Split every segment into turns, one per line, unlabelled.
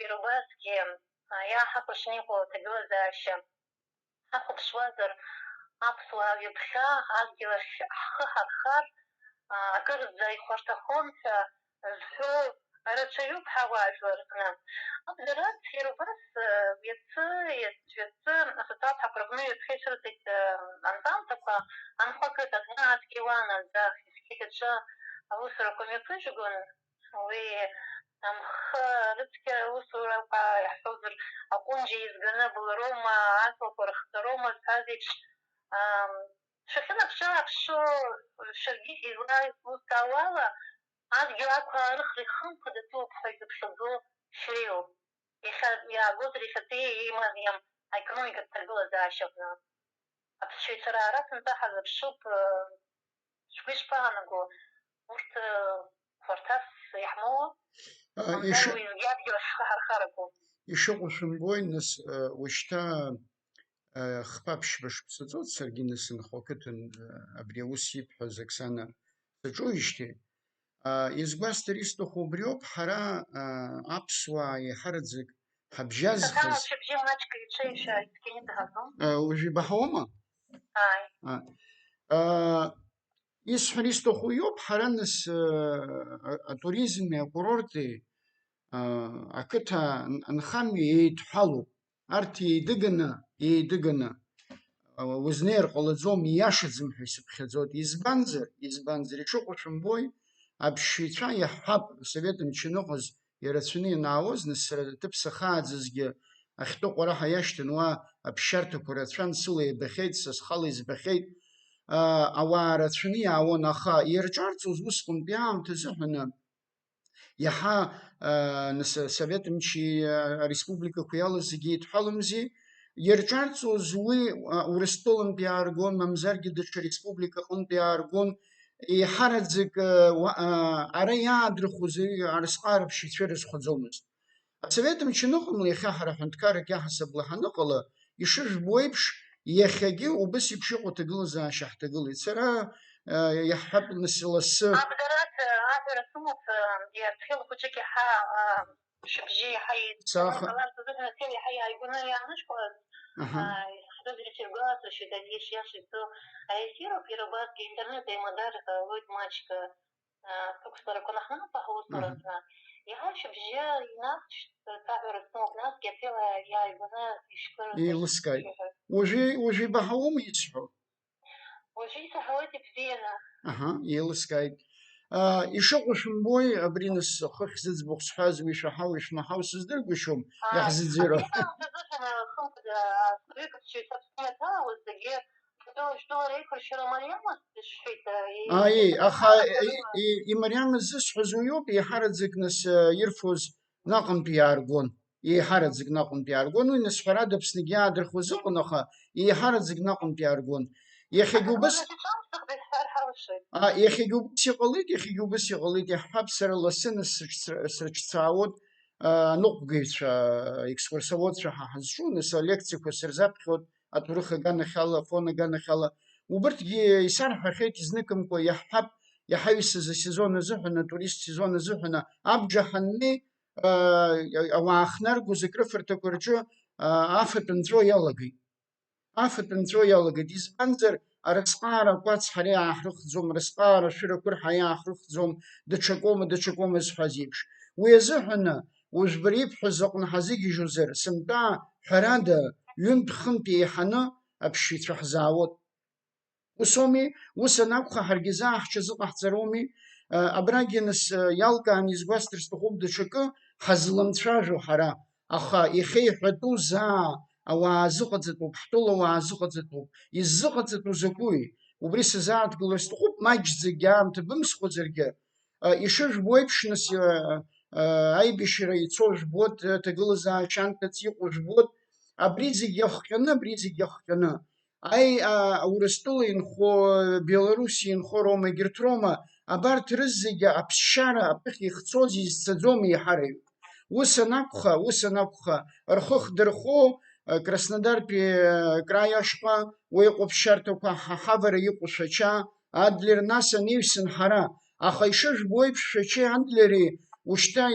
Ирубасгьы иааҳакәыршаны иҟоу аҭагылазаашьа ҳахәаԥшуазар, аԥсуаа ҩаԥхьа адгьыл ахь ҳхы ҳархар акырӡа ихәарҭахон ҳәа зҳәоу рацәаҩуп ҳауаажәлар рҟны. Абзараз Ирубас иацы асоциациақәа рҟны ҩаԥхьа ицәырҵит анҵамҭақәа анхәа ақыҭаҟны адгьылан аӡах изқьит аҿы аусурақәа мҩаԥыжәгон. Уи амхы рыцқьара аусурақәа иаҳҳәозар аҟәынџьа изганы былроума, аҵлақәа рыхҵароума зҳәаз еиԥш шәахьынаԥшы-ааԥшо шәаргьы излаузкаауа ала адгьыл ақәаарыхра ихымԥадатәуп ҳәа изыԥхьаӡо шәреиуп. Иаагозар иахьатәи имариам аекономикатә ҭагылазаашьа аҟны. Аԥсшьаҩцәара аара сынтәа ҳазыԥшуп, шәгәы ишԥаанаго, урҭ хәарҭас иаҳмоуа? Адгьыл ахьхы ҳархарақәоу.
Ишыҟоу шәымбои, нас уажәшьҭа хԥа-ԥшьба шԥсыҵоу саргьы нас инхо ақыҭан абри аус ибҳәаз Оксана саҿоуижьҭеи. Изгәасҭар исҭаху убри ауп, ҳара аԥсуаа еиҳараӡак ҳабжьазхыз. Уажәы ибаҳауама? Исҳәар исҭаху иоуп, ҳара нас атуризми, акурорти ақыҭа нхамҩа еидҳәалоуп. Арҭ еидыганы узнеир ҟалаӡом, ииашаӡам ҳәа исыԥхьаӡоит. Избанзар ишыҟоу шәымбои, аԥсшьаҩцәа иаҳҳәап, Совет мчы аныҟаз ирацәаны ианаауаз, нас сара аҭыԥ сахааӡазгьы ахьтәы ҟәараҳа иашьҭан, уа аԥсшьарҭақәа рацәан, сыла избахьеит, са схала избахьеит, ауаа рацәаны иаауан, аха ирҿарҵоз усҟантәи аамҭа азыҳәаны иаҳа Совет мчи ареспубликақәа иалаз зегьы еидҳәаламзи, ирҿарҵоз уи Урыстәылантәи иааргон, мамзаргьы даҽа республикаҟынтәи иааргон, еиҳараӡак ара иаадырхәоз арысҟаа рыԥсшьаҩцәа ирызхәаӡомызт. Асовет мч аныҟамла, иахьа ҳара ҳәынҭқаррак иаҳасабала ҳаныҟала, ишыжәбо еиԥш, иахьагьы убас еиԥш иҟоу аҭагылазаашьа ҳҭагылеит. Сара иаҳҳәап лассы
аҳәара сымоуп, иарҭхьыл хәыҷык иаҳа шыбжьы иаҳа иаҳа иааигәаны иаанышьклаз, зритель гласующий, дальнейший аэфиров, Ирубасгьы интернет еимадар лоит маҷк тукстарақәа ҳаусуразна, иаҳа шыбжьы инасшьҭ аҳәара сымоуп, насгьы аҭел иааигәаны
еилыскааит. Уажәы ибаҳауома исҳәо?
Уажәы исаҳауеит ибзианы.
Еилыскааит. Ишыҟоу шәымбои, абри нас хыхь зыӡбахә сҳәаз уи ишәаҳау ишәмаҳау сыздыргәышьом, иаҳзыӡырҩуа. Аха имариамыз зысҳәаз уи ауп, еиҳараӡак нас ирфоз наҟынтәи иааргон. Еиҳараӡак наҟынтәи иааргон, уи нас ҳәарада Аԥснгьы иаадырхуаз ыҟан, аха еиҳараӡак наҟынтәи иааргон. Иахьагьы убас иҟалеит, иаҳҳәап, сара лассы нас срыҿцаауоит аныҟәгаҩцәа, екскурсоводцәа ҳазҿу, нас алекциақәа сырзаԥхьоит аҭоурых аганахьала, афон аганахьала. Убырҭгьы исарҳәахьеит изныкымкәа, иаҳҳәап, иаҳаҩсыз асезон азыҳәан, атурист сезон азыҳәан, абџьар ҳаннеи ауаа хнаргоз акрыфарҭақәа рҿы афатә нҵәо иалагеит. Избанзар, арысҟаара акәац ҳара иааҳрыхӡом, арысҟаара ашәырақәа рҳа иааҳрыхӡом, даҽакома зҳәаз еиԥш. Уи азыҳәаны, уажә бара ибҳәаз аҟны ҳазыгьежьозар, сынтәа ҳәарада ҩынтә хынтә еиҳаны аԥсшьаҩцәа ҳзаауот. Усоми, ус анакәха ҳаргьы заа ҳҽазыҟаҳҵароуми, абрагьы нас иалкааны изгәасҭар сҭахуп даҽакы ҳазламцәажәо ҳара, аха ихеиҳәатәу заа ауаа зыҟаҵатәуп, ҳтәыла ауаа зыҟаҵатәуп. Иззыҟаҵатәу закәи? Убри сазааҭгылар сҭахуп, маҷӡакгьы аамҭа бымсхуазаргьы, ишыжәбо еиԥш нас аибашьра ицо жәбот, аҭагылазаашьа анҭыҵ иҟоу жәбот, абри зегьы иахҟьаны. Урыстәыла инхо, Беларуси инхо Рома, егьырҭ Рома, абарҭ рызегьы аԥсшьара аԥыхьа ихцоз изцаӡом еиҳараҩ. Ус анакәха, рхы хдырхо Краснодартәи край ашҟа, уи иҟоу аԥсшьарҭақәа ҳавара иҟоу Шәача, Адлер, нас аниҩсан ҳара. Аха ишыжәбо еиԥш Шәачеи Адлери ушьҭа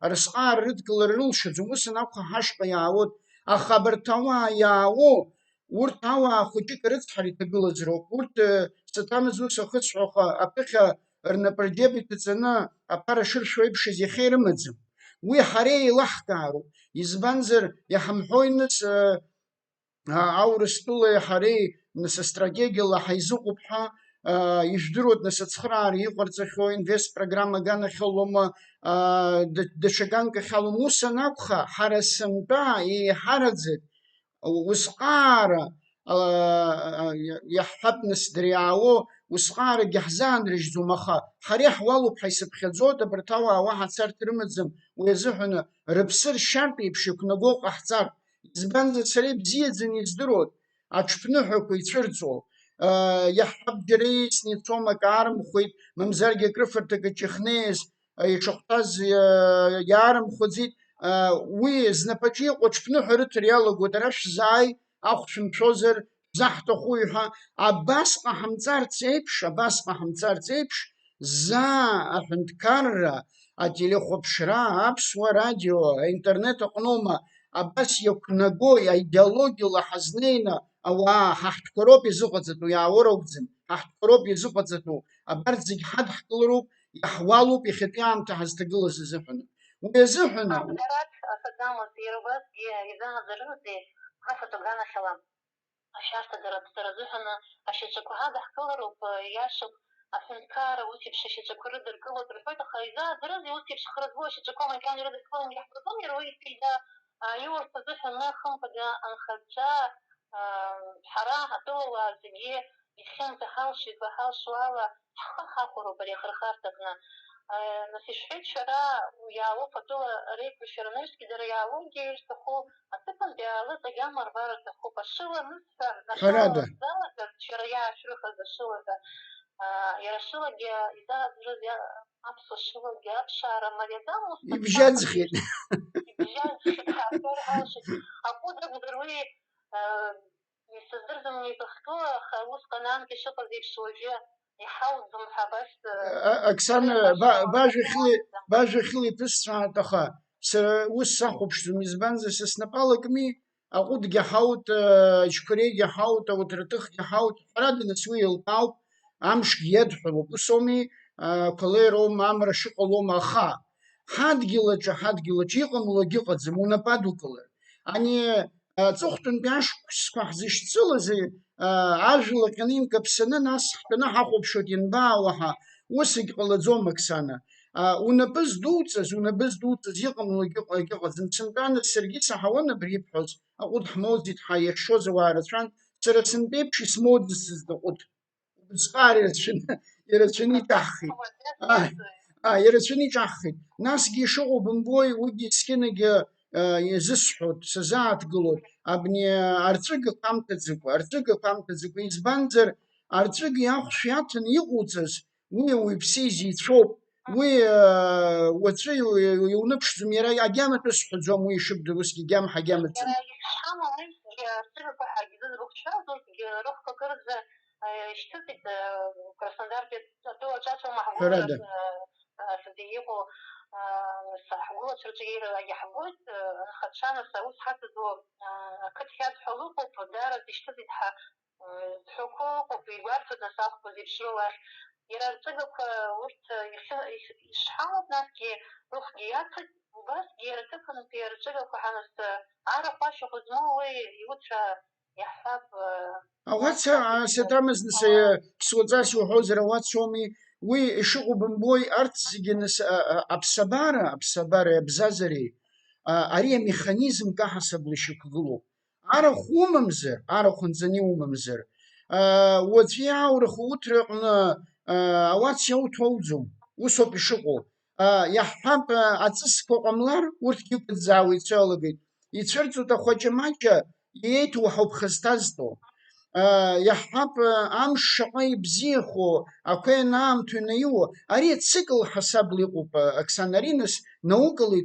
арысҟаар рыдкылара рылшаӡом, ус анакәха ҳашҟа иаауоит, аха абарҭ ауаа иаауоу, урҭ ауаа хәыҷык рыцҳара иҭагылаз роуп, урҭ саҭамыз ус ахыцәҳәаха аԥыхьа рнапырџьеб иҭаҵаны аԥара шыршәуа еиԥшыз иахьа ирымаӡам. Уи ҳара еилаҳкаароуп, избанзар иҳамҳәои нас аурыстәылеи ҳареи нас астратегиала ҳаизыҟоуп ҳәа ижәдыруеит нас ацхыраара иҟарҵахьоу инвест-программа ганахьалома, даҽа ганкахьалома, ус анакәха ҳара сынтәа еиҳараӡак усҟаара иаҳҳәап нас дыриаауо усҟаарагьы ҳзаанрыжьӡом, аха ҳара иаҳуалуп ҳәа исыԥхьаӡоит, абарҭ ауаа уаҳа царҭа рымаӡам, уи азыҳәан рыԥсы ршьартә еиԥш иқәнагоу ҟаҳҵартә. Избанзар сара ибзиаӡаны издыруеит аҽԥныҳәақәа ицәырҵуа. Иаҳҳәап џьара еицны ицом, ак аарымхәеит, мамзаргьы акрыфарҭак иҿыхнеиз иҽахәҭаз иаарымхәаӡеит. Уи знапаҿы иҟоу аҽԥныҳәа рыҭара иалагоит, ара шәзааи, ахә шәымшәозар, шәзаҳҭаху ҳәа. Абас ҟаҳамҵарц еиԥш, заа аҳәынҭқарра, ателехәаԥшра, аԥсуа радио, аинтернет аҟноума, абас иақәнаго аидеологиала ҳазнеины ауаа ҳаҳҭқәа роуп изыҟаҵатәу, иаауа ракәӡам, ҳаҳҭқәа роуп изыҟаҵатәу, абарҭ зегьы ҳадҳкылароуп, иаҳуалуп иахьатәи аамҭа ҳазҭагылаз азыҳәаны. Уи азыҳәаны
аҳәынҭқарра ус еиԥш ашьаҿақәа рыдыркылоит рҳәоит, аха изааӡарызеи ус еиԥш храӡбо ашьаҿақәа макьана ирыдыркылом, иаҳфаӡом иара уи ифеида иурҭ азыҳәаны хымԥада анхацәа ҳара атәылауаа зегьы ихьымӡа ҳалшо ала ҳхы ҳахәароуп ари ахырхарҭаҟны. Нас ишәҳәеит шәара иаалоуп атәыла реиқәыршәара наҩсгьы дара иаалоугьы ирҭаху аҭыԥантәи аалыҵ агьама рбара рҭахуп, ашыла нысҳәар залагарц шәара иаашәрыхыз ашылада. Иара ашылагьы изааӡарыз аԥсуа шылагьы аԥшаара мариаӡам, ус
ибжьаӡхьеит.
Акәыдракәыдра уи исыздырӡом игәаӷьтәу, аха усҟан аамҭа ишыҟаз еиԥш уажәы иҳауӡом ҳәа абас.
Оксана, бажәахьыла иԥысҵәааит, аха сара ус сахәаԥшӡом, избанзар са снапала кми, аҟәыдгьы ҳаут, аџьқәареигьы ҳаут, ауаҭраҭыхгьы ҳаут, ҳәарада нас уи еилкаауп, амшгьы иадҳәалоуп, ус ауми, қәалеироума, амра шыҟалома, аха ҳадгьылаҿы иҟамлогьы ыҟаӡам, унапы адукылар. Ани аҵыхәтәантәи ашықәсқәа ҳзышьцылаз ажәла ҟьаны инкаԥсаны нас ҳтәаны ҳахәаԥшуеит ианбаауаҳа, усагь ҟалаӡом, Оксана. Унапы здуҵаз иҟамлогьы ыҟаӡам. Сынтәа саргьы исаҳауан абри ибҳәоз, аҟәыд ҳмоуӡеит ҳәа иахьшоз ауаа рацәан, сара сынтәа еиԥш исмоуӡацызт аҟәыд. Усҟар ирацәаны иҿаҳхит. Насгьы ишыҟоу бымбои, уигьы схьынагьы иазысҳәоит, сазааҭгылоит, абни арҵәыгақәа амҭаӡакәа, избанзар арҵәыга иахәшә иаҭаны иҟоуҵаз, уи ауаҩԥсы изицәоуп, уи уаҵәы иуныԥшӡом, иара агьаматәы сҳәаӡом, уи ишыбдыр усгьы агьама ҳагьамаӡам.
Ишьҭыҵит Краснодартәи атәылаҿацәа маҳгәылара сыде иҟоу ҳгәылацәа иаҳбоит, анхацәа нас аус ҳаҵаӡуа ақыҭ иадҳәало ыҟоуп, даараӡа ишьҭыҵит ҳәа зҳәақәо ыҟоуп, игәарҭоит нас ахәба зеиԥшроу ахь. Иара арҵыгақәа урҭ ишҳамоуп, насгьы рыхәгьы иаҭәоит, убасгьы иара аҭыԥантәи арҵыгақәа ҳа нас арахә ашьахә змоу уи иуцәа иаҳҳәап.
Ауаца саҭамыз нас ԥсуаҵас иуҳәозар ауаца ауми, уи ишыҟоу бымбои, арҭ зегьы нас аԥсабареи абзазареи ари амеханизм каҳасабла ишьақәгылоуп. Арахә умамзар, арахә нҵаны иумамзар, уаҵәы иааурахо уҭраҟны ауаца иауҭо ауӡом, ус ауп ишыҟоу. Иаҳҳәап, аҵысқәа ҟамлар, урҭгьы ықәыӡӡаауа ицәалагеит, ицәырҵуеит ахәаҷа-маҷа, иеиҭоуҳауп хазҭазтәу. Иаҳҳәап, амш шаҟа ибзиахо, ақәа ианаамҭоу инаиуа, ари ацикл ҳасабла иҟоуп, Оксана, ари нас наукала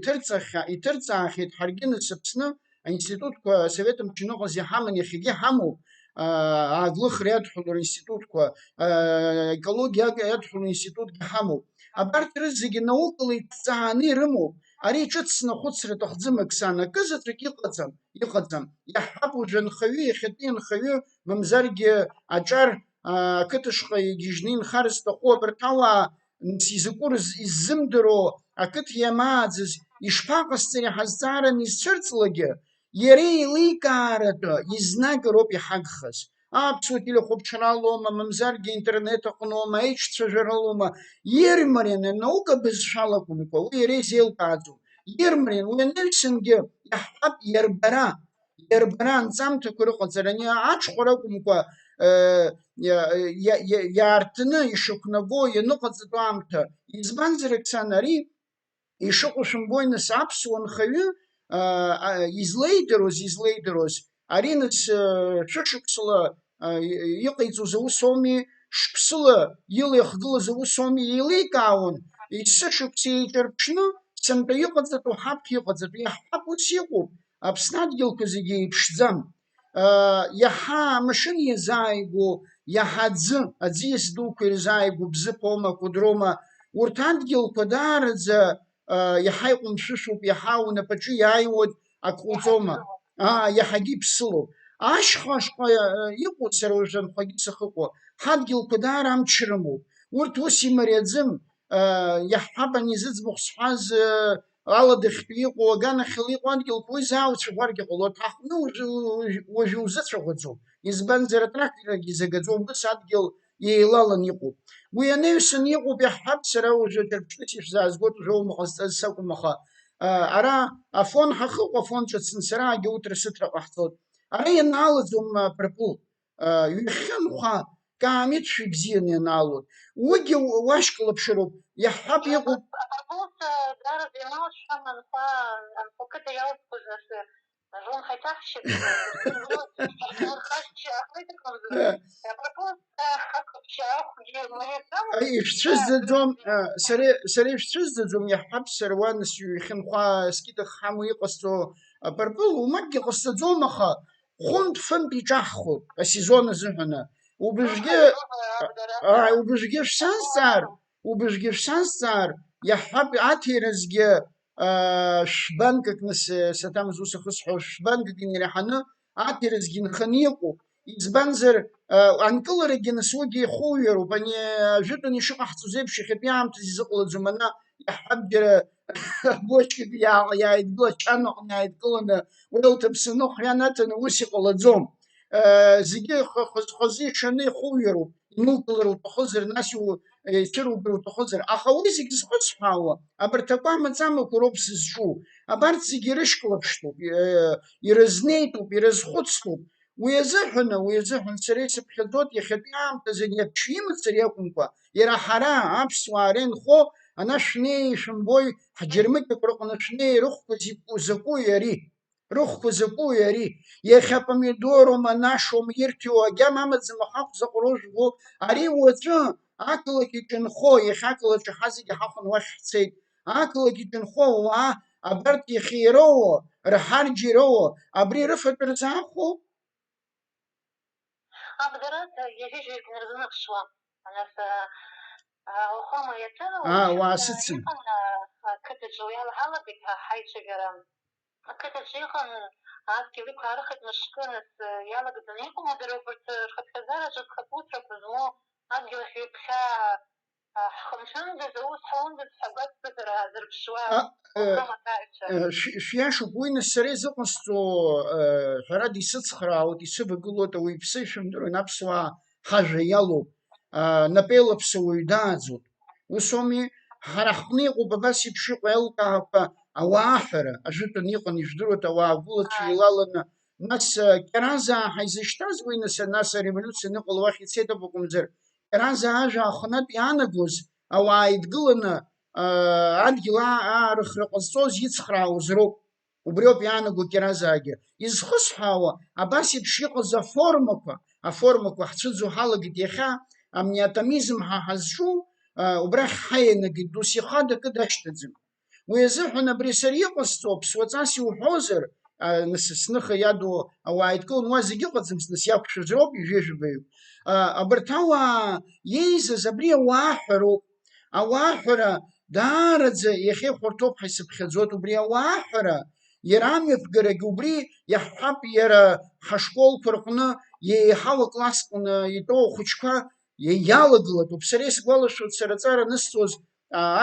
иҭырҵаахьеит, ҳаргьы нас Аԥсны аинститутқәа Совет мчы ыҟаз иҳаман, иахьагьы ҳамоуп, ааглыхра иадҳәалоу аинститутқәа, аекологиа иадҳәалоу аинститутгьы ҳамоуп. абарҭ рызегьы наукала иҭҵааны ирымоуп. Ари ҿыцны ахәыцра аҭахӡам Оксана, акы заҵәык иҟаӡам. Иаҳҳәап уажәы анхаҩы, иахьатәи анхаҩы, мамзаргьы аҿар ақыҭашҟа игьежьны инхар зҭаху абарҭ ауаа изакәу иззымдыруа ақыҭа иамааӡаз ишԥаҟасҵари ҳазҵааран изцәырҵлагьы, иара еиликааратәы изнагароуп иҳагхаз. Аԥсуа телехәаԥҽралоума, мамзаргьы интернет аҟноума, аиҿцәажәаралоума, ирмарианы наука бызшәала акәымкәа, уи иара изеилкааӡом. Ирмариан уи анаҩсангьы иаҳҳәап иарбара анҵамҭақәа рыҟаҵара, ани аҽхәара акәымкәа иаартны ишықәнаго ианыҟаҵатәу аамҭа. Избанзар, Оксана, ари ишыҟоу шәымбои нас, аԥсуа нхаҩы излеидыруаз ари нас шәышықәсала иҟаиҵоз аус ауми, шԥсыла илихгылаз аус ауми, еиликаауан, есышықәса еиҿарԥшны сынтәа иҟаҵатәу ҳаԥк иҟаҵатәу. Иаҳҳәап ус иҟоуп, Аԥсны адгьылқәа зегьы еиԥшӡам. Иаҳа амашьына иазааигәоу, иаҳа аӡиас дуқәа ирзааигәоу, Бзыԥоума, Кәыдроума, урҭ адгьылқәа даараӡа иаҳа иҟәымшәышәуп, иаҳа унапаҿы иааиуа ак ҟауҵома, иаҳагьы иԥсылоуп. Ашьха иҟоуп, сара уажәы анхагьы сахыҟоу, ҳадгьылқәа даара амч рымоуп. Урҭ ус имариаӡым, иаҳҳәап ани зыӡбахә сҳәаз аладахьтәи иҟоу, аганахьала иҟоу адгьылқәа уи заауцәаӷәаргьы ҟалоит. Ҳаҟны уажәы узыцәаӷәаӡом, избанзар атракторгьы изагаӡом, ус адгьыл еилалан иҟоуп. Уи анаҩсан иҟоуп, иаҳҳәап, сара уажәы ҿырԥштәыс ишәзаазгоит, уажәы аумаҟа зҵаз сакәым, аха ара афон ҳахыҟоу, афон ҿыцны сара агьы утрасыҭра ҟаҳҵоит. Ара ианаалаӡом Пырпыл, ҩхьынхәа каамеҭшәа ибзианы ианаалоит. Уигьы уашьклаԥшыроуп, иаҳҳәап иҟоуп. Ишәцәызӡаӡом, сара ишәцәызӡаӡом, иаҳҳәап, сара уа нас ҩхьынхәа скиҭах ҳамоу иҟасҵо Пырпыл, умакгьы ҟасҵаӡом, аха хәынтә-фынтә иҿаҳхуп асезон азыҳәаны. Убыжгьы шәсазҵаар, иаҳҳәап, аҭиразгьы шәбанкак, нас саҭамыз ус ахысҳәо, шәбанкак инераҳаны аҭиразгьы нханы иҟоуп. Избанзар анкыларагьы нас уигьы ихәуҩароуп, ани ажәытәан ишыҟаҳҵоз еиԥш иахьатәи аамҭаз изыҟалаӡом. Ана иаҳҳәап, џьара бочкак иааидгыла, ачанаҟны иааидгыланы уеилҭаԥсаны хәра наҭаны ус иҟалаӡом. Зегьы хазы ишаны ихәуҩароуп, инылкылар уҭахызар, нас ицәырубар уҭахызар. Аха уи зегьы зхысҳәаауа абарҭ акәамаҵамақәа роуп сызҿу. Абарҭ зегьы ирышьклаԥштәуп, ирызнеитәуп, ирызхәыцтәуп. Уи азыҳәан сара исыԥхьаӡоит иахьатәи аамҭазы иаԥшьы имацар иакәымкәа, иара ҳара аԥсуаа ара инхо, ана шәнеи шәымбои, ҳџьармыкьақәа рҟны шәнеи, рыхәқәа закәуи ари. Иахьа помидорума, нашоума, ирҭиуа агьама амаӡам, ахаҳә заҟароу жәбо, ари уаҵәы ақалақь иҿынхо, иахьа ақалақь ҳа зегьы ҳахәаны уахь ҳцеит, ақалақь иҿынхо ауаа абарҭ иахьа ироуа, рҳарџьа ироуа, абри рыфатә рзаахәо? Уаасыцын.
Ақыҭаҿы иҟан адгьыл иқәаарыхит мышкы, нас иалагӡаны иҟоума дара убарҭ рхыԥхьаӡараҿы рхаԥуцрақәа змоу адгьыл ахь ҩаԥхьа ҳхынҳәындаз, аус ҳаундаз ҳәа гәаҵԥыҵәара зырԥшуа амаҭаацәа.
Шәиашоуп, уи нас сара изыҟасҵо ҳәарада исыцхраауеит, исывагылоит, ауаҩ иԥсы ишәымдыруан, аԥсуаа ҳажәа иалоуп, напеилаԥсауаҩ дааӡоуп. Ус ауми, ҳара ҳҟны иҟоуп абас еиԥш иҟоу еилкаақәа ауааҳәара, ажәытәан иҟан, ижәдыруеит, ауаа агәылацәа еилаланы, нас Кьаразаа ҳаизышьҭаз уи нас ареволиуциа аныҟала уахь ицеит акәымзар, Кьаразаа ажәа аханатә иаанагоз, ауаа еидгыланы адгьыл аарыхра ҟазҵоз ицхраауаз роуп. Убриоуп иаанаго Кьаразаагьы. Изхысҳәаауа абас еиԥш иҟаз аформақәа ҳцәыӡуа ҳалагеит. Иахьа амниатомизм ҳазҿу убрахь ҳаианагеит, дус ихада акы дашьҭаӡам. Уи азыҳәан абри сара иҟасҵо, ԥсуаҵас иуҳәозар, нас сныха иаду ауаа еидкыланы, уа зегьы ыҟаӡам, нас иақәшәаз роуп ижәижәбаҩуп. Абарҭ ауаа иеизаз абри ауааҳәароуп. ауааҳәара даараӡа иахьихәарҭоуп ҳәа исыԥхьаӡоит, убри ауааҳәара иара амҩаԥгарагьы убри иаҳҳәап иара ҳашколқәа рҟны еиҳау аклассҟны итәоу ахәыҷқәа иалагылатәуп. Сара исгәалашәоит, сара аҵара анысҵоз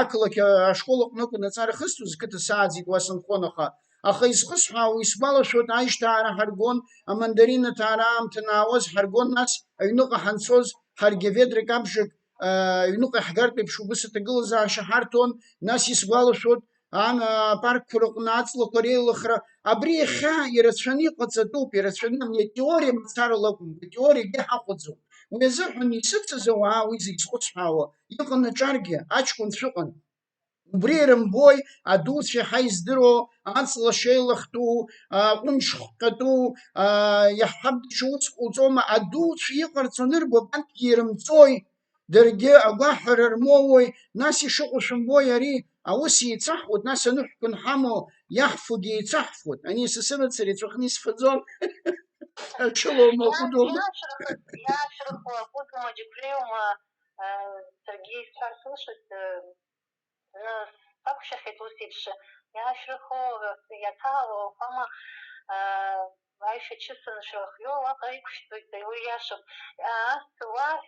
ақалақь ашкол аҟны акәын аҵара хысҵоз, қыҭа сааӡеит уа сынхон, аха изхысҳәаауа исгәалашәоит, аишьҭаара ҳаргон, амандаринаҭаара аамҭа анаауаз ҳаргон, нас аҩныҟа ҳанцоз ҳаргьы ведрак абжак аҩныҟа иаҳгартә еиԥш убыс аҭагылазаашьа ҳарҭон, нас исгәалашәоит апаркқәа рҟны аҵлақәа реилыхра, абри иахьа ирацәаны иҟаҵатәуп, ирацәаны атеориа мацарала акәымкәа, атеориагьы ҳаҟаӡом. Уи азыҳәан исыцыз ауаа уи зегь зхәыцҳәаауа иҟан аҿаргьы, аҷкәынцәа ыҟан. Убри ирымбои адуцәа иаҳа издыруа аҵла шеилахтәу, аҟәынџь хҟьатәу, иаҳҳәап даҽа уск ҟауҵома, адуцәа иҟарҵо анырбо абантәгьы ирымҵои, даргьы агәаҳәара рмоуи, нас ишыҟоу шәымбои, ари аус еиҵаҳуеит, нас аныҳәқәа анҳамоу иаҳфогьы еиҵаҳфуеит. Ани са сымацара иҵәахны исфаӡом. Ачылоума худома.
Сергей сейчас слышит, как сейчас это усидишь? Я шрихо, я тало, фама, вайше чисто шрихо, а как что это его яшем, суаш,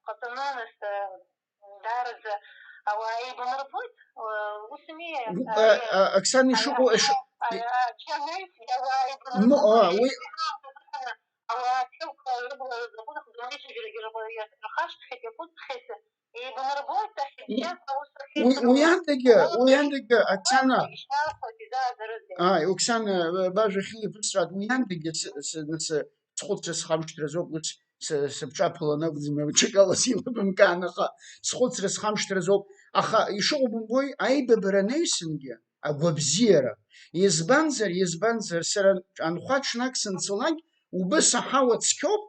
катанонес, дарза, а я бы нарбут, усмея.
Оксана, шуго, уяндагьы Оксана, Оксана бажа хилипсрат, уяндагьы схәыцра схамшҭразоуп, ус сыбҿаԥыланы акәӡам ҽакала силабымкаан, аха схәыцра схамшҭразоуп, аха ишыҟоу бымбои, аибабара анаҩсангьы агәабзиара, избанзар сара анхәа ҽнак санцалак убыс аҳауа цқьоуп,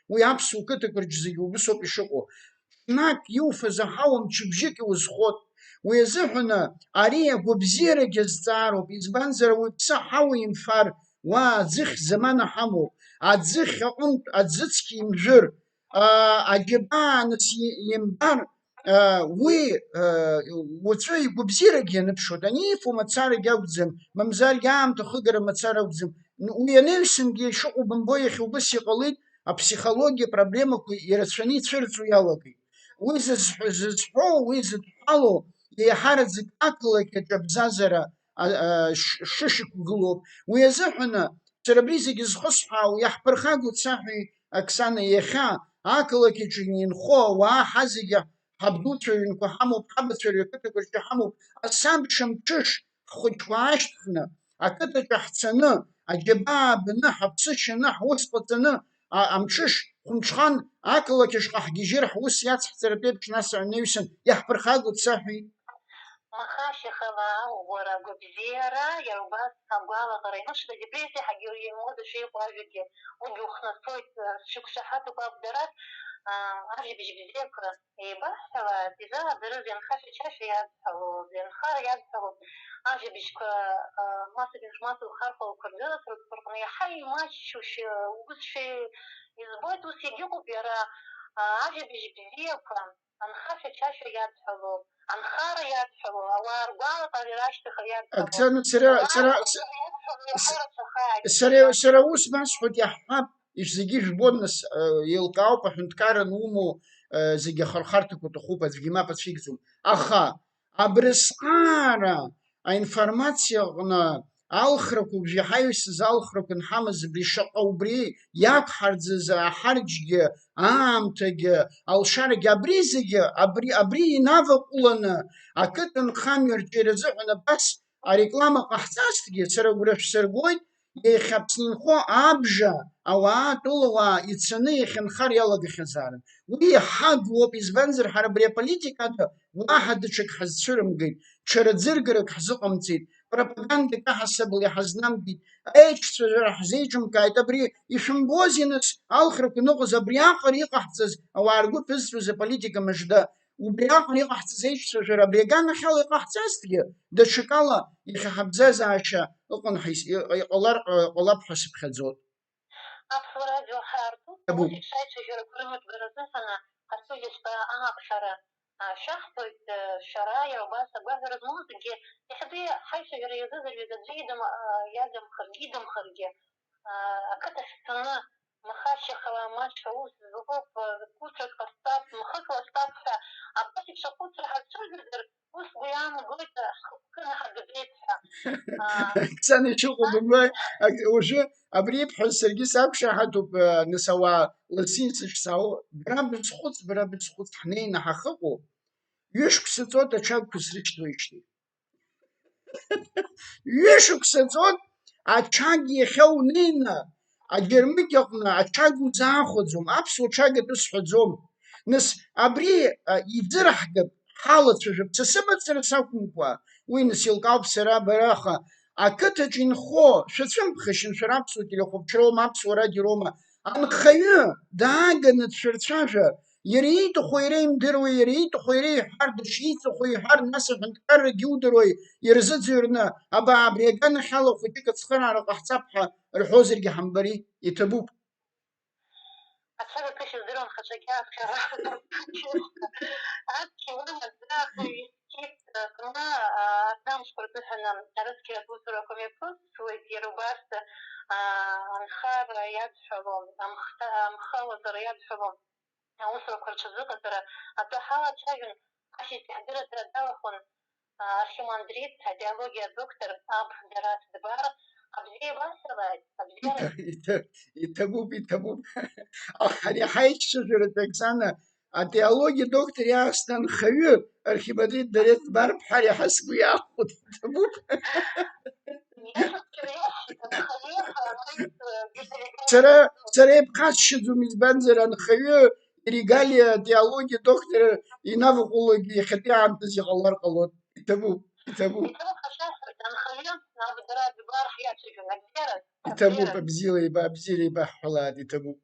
уи аԥсуа қыҭақәа рҿы зегьы убысоуп ишыҟоу. Ҽнак иуфаз аҳауа мчыбжьык иузхоит, уи азыҳәаны ари агәабзиарагьы азҵаароуп, избанзар уи ԥсы аҳауа имфар, уа аӡыхь замана ҳамоуп, аӡыхь аҟынтә аӡыцқьа имжәыр, аџьабааныс имбар, уи уаҵәы игәабзиарагьы ианыԥшуеит, анифо мацарагьы акәӡам, мамзаргьы аамҭа хыгара мацара акәӡам. Уи анаҩсангьы ишыҟоу бымбои, иахьа убыс иҟалеит, аԥсихологиа проблемақәа ирацәаны ицәырҵуа иалагеит. Уи зызҳәоу, уи зыдҳәалоу еиҳараӡак ақалақь аҿы абзазара шышықәгылоуп. Уи азыҳәаны сара абри зегьы зхысҳәаауа иаҳԥырхагоит саҳәеи Оксана, иахьа ақалақь аҿы инхо ауаа ҳазегьы ҳабдуцәа ҩнқәа ҳамоуп, ҳабацәа рқыҭақәа рҿы ҳамоуп, асаб шамҽыш ҳхәыҷқәа аашьҭхны ақыҭаҿы ҳцаны, аџьабаа бны, ҳаԥсы шьаны, ҳус ҟаҵаны, амҽыш хәымҽхан ақалақь ашҟа ҳгьежьыр, ҳус иацҳҵаратәы еиԥш, нас анаҩсан иаҳԥырхагоит саҳәеи.
Махашихала уара гобзиара, я у вас агуалаҟара инышда депрессия ҳагьы имода шеиҟоу ажәагьы уигьы ухнацоит шықәшаҳаҭуп акәдарас ажәабжь бзиақәа еибаҳҳәала изааӡарыз ианхаша чаша иадҳәалоз, ианхара иадҳәалоз ажәабжьқәа масатә хархәалақәа рҟны иаҳа имаҷшьушьа усшәа избоит, ус егьыҟоуп иара ажәабжь бзиақәа анхаша чаша иадҳәалоз, анхара иадҳәалоз, ауаа ргәалаҟара ирашьҭаха иадҳәалоз.
Оксана, сара ус басҳәоит, иаҳҳәап, зегьы жәбон, нас еилкаауп, аҳәынҭқарра анумоу зегьы ахырхарҭақәа уҭахуп, аӡәгьы мап ацәикӡом. Аха абрысҟаара аинформациа аҟны алхрақәа, убжьы иҳаҩсыз алхрақәа анҳамаз, абри шаҟа убри иақәҳарӡыз аҳарџьгьы, аамҭагьы, алшарагьы, абри зегьы, абри инаваҟәыланы ақыҭа нхамҩа рзыҳәан абас ареклама ҟаҳҵазҭгьы, сара агәра шәсыргоит, иахьа Аԥсны инхо абжа ауаа атәылауаа ицаны иахьанхар иалагахьазаарын. Уи иҳагәоуп, избанзар ҳара абри аполитикада уаҳа даҽак ҳазцәырымгеит, ҽараӡыргарак ҳзыҟамҵеит, пропагандак аҳасабала иҳазнамгеит, аиҿцәажәара ҳзеиҿымкааит, абри ишәымбози нас алхрақәа ныҟаз абриаҟара иҟаҳҵаз ауаа ргәы ҭызҵәоз аполитика мыжда, убриаҟара иҟаҳҵаз аиҿцәажәара абри аганахьала иҟаҳҵазҭгьы, даҽакала иахьа ҳабзазаашьа ыҟан иҟалап ҳәа сыԥхьаӡоит.
Аԥсуа радио ҳаартуп, аиҿцәажәарақәа рымҩаԥгара азыҳәан ҳацәыжьышьҭа аақәшара شخصيت شرايع وباسا باسا رزموزجي يخدي حيث يريزز يزجيدم يادم خرجيدم خرجي أكتش سنة مخاشي خوامات شوز زغوف كوتر قصاب مخك وستابها عباسي شقوتر هتشجر وس قيام قويت كنا حق بيتها
كساني شوقو بمباي وشو أبريب حسرجي سابشا حدو نسوا لسين ساو برا بسخوت حنين حخقو يشك ستوت أشاب كسرش تويشتي يشك ستوت أشاق يخونينا أجرمك يقنا أشاق وزاخذهم أبسو أشاق تسحذهم نس أبري يدرح قب حالة شجب تسبب سرساكم قوا وين سيلقاب سرا براخا أكتجين خو شتم خشن شراب سوتي لخو بشرو مابس ورادي روما أن خيو داغن تشرتشاجا يريد خويريم دروي يريد خويري حرد شيت خوي حر ناس حنتقر جودروي يرزت زيرنا أبا عبريقان حالو خديك تسخنا على قحصبها الحوزر جحنبري يتبوب
أتفرج كيش الزرون خشاكات كرا أبكي وانا داخل كيف كنا نام شكرت لحنا نرد كي أبوسر وكم يبوس ويديروا باس أنخار يدحبهم أمخاوزر يدحبهم أوسر كل شزقة ترى أتحاول شايفن أشي تحضر ترى داوخون أرشيماندريت ديالوجيا دكتور أب درات دبار أبزي باسلاي أبزي
يتبوب أحد حيث شجرة تكسانا التيولوجي دكتور ياستن خيو الخبريت دريت بارب حالي حسبو ياخد يتبوب ترى بقاش شدو مزبنزر أن خيو رجالي تيولوجي دكتور ينافقولوجي خطي عم تزي غلار قلوت يتبوب يتبوب بزيلي با حلاد يتبوب